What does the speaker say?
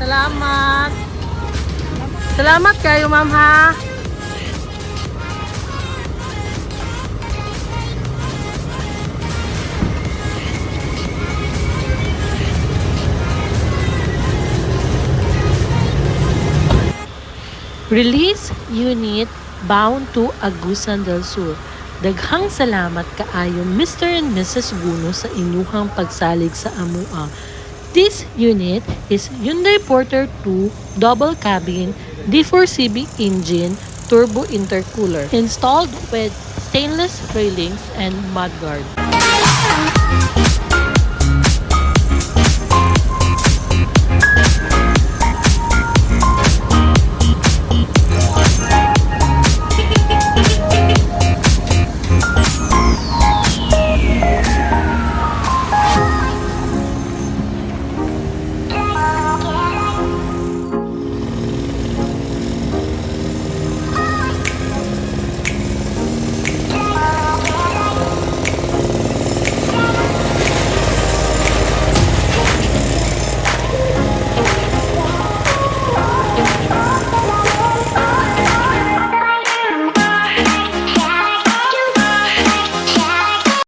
Salamat. Salamat kayo, ma'am, ha. Release unit bound to Agusan del Sur. Daghang salamat kaayo Mr. and Mrs. Guno sa inyuhang pagsalig sa amua. This unit is Hyundai Porter II double cabin D4CB engine turbo intercooler installed with stainless railings and mudguard.